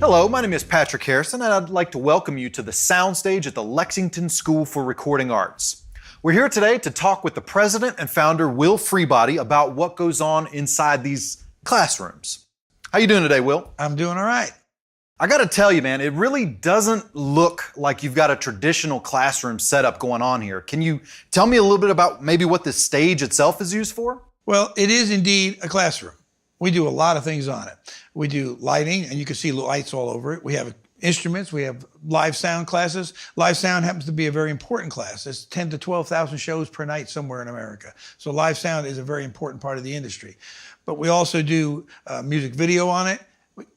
Hello, my name is Patrick Harrison, and I'd like to welcome you to the soundstage at the Lexington School for Recording Arts. We're here today to talk with the president and founder, Will Freebody, about what goes on inside these classrooms. How you doing today, Will? I'm doing all right. I gotta tell you, man, it really doesn't look like you've got a traditional classroom setup going on here. Can you tell me a little bit about maybe what the stage itself is used for? Well, it is indeed a classroom. We do a lot of things on it. We do lighting, and you can see lights all over it. We have instruments. We have live sound classes. Live sound happens to be a very important class. There's 10 to 12,000 shows per night somewhere in America. So live sound is a very important part of the industry. But we also do music video on it.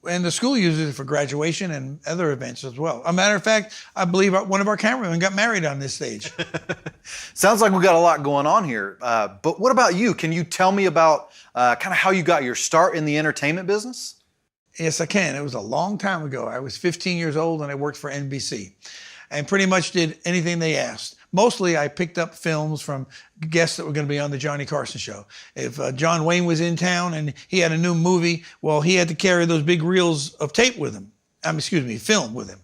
And the school uses it for graduation and other events as well. A matter of fact, I believe one of our cameramen got married on this stage. Sounds like we've got a lot going on here. But what about you? Can you tell me about kind of how you got your start in the entertainment business? Yes, I can. It was a long time ago. I was 15 years old and I worked for NBC and pretty much did anything they asked. Mostly I picked up films from guests that were going to be on the Johnny Carson show. If John Wayne was in town and he had a new movie, well, he had to carry those big reels of tape with him. Film with him.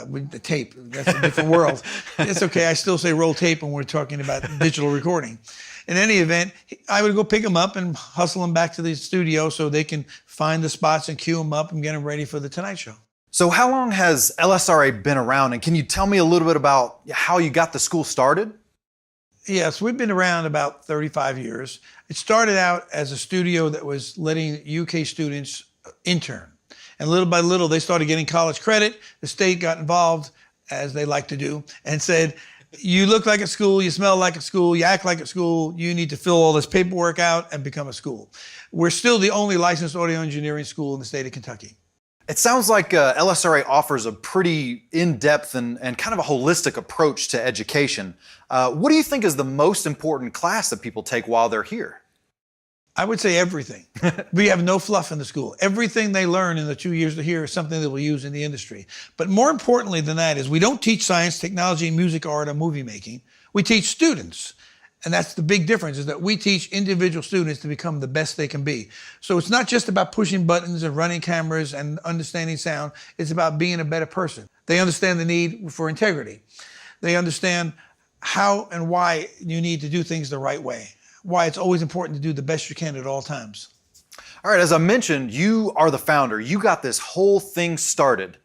With the tape, that's a different world. It's okay, I still say roll tape when we're talking about digital recording. In any event, I would go pick them up and hustle them back to the studio so they can find the spots and cue them up and get them ready for the Tonight Show. So how long has LSRA been around, and can you tell me a little bit about how you got the school started? Yes, we've been around about 35 years. It started out as a studio that was letting UK students intern. And little by little, they started getting college credit. The state got involved, as they like to do, and said, you look like a school, you smell like a school, you act like a school, you need to fill all this paperwork out and become a school. We're still the only licensed audio engineering school in the state of Kentucky. It sounds like LSRA offers a pretty in-depth and kind of a holistic approach to education. What do you think is the most important class that people take while they're here? I would say everything. We have no fluff in the school. Everything they learn in the 2 years they're here is something they will use in the industry. But more importantly than that is we don't teach science, technology, music, art, or movie making. We teach students. And that's the big difference, is that we teach individual students to become the best they can be. So it's not just about pushing buttons and running cameras and understanding sound. It's about being a better person. They understand the need for integrity. They understand how and why you need to do things the right way. Why it's always important to do the best you can at all times. All right, as I mentioned, you are the founder. You got this whole thing started.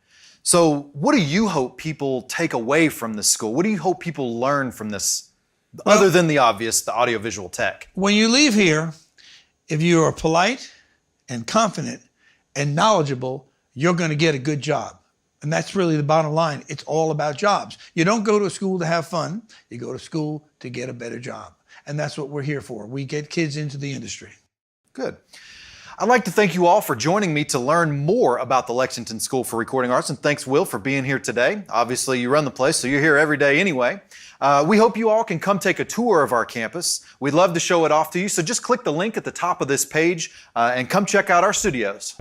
So what do you hope people take away from this school? What do you hope people learn from this, other than the obvious, the audiovisual tech? When you leave here, if you are polite and confident and knowledgeable, you're going to get a good job. And that's really the bottom line. It's all about jobs. You don't go to a school to have fun. You go to school to get a better job. And that's what we're here for. We get kids into the industry. Good. I'd like to thank you all for joining me to learn more about the Lexington School for Recording Arts. And thanks, Will, for being here today. Obviously, you run the place, so you're here every day anyway. We hope you all can come take a tour of our campus. We'd love to show it off to you. So just click the link at the top of this page and come check out our studios.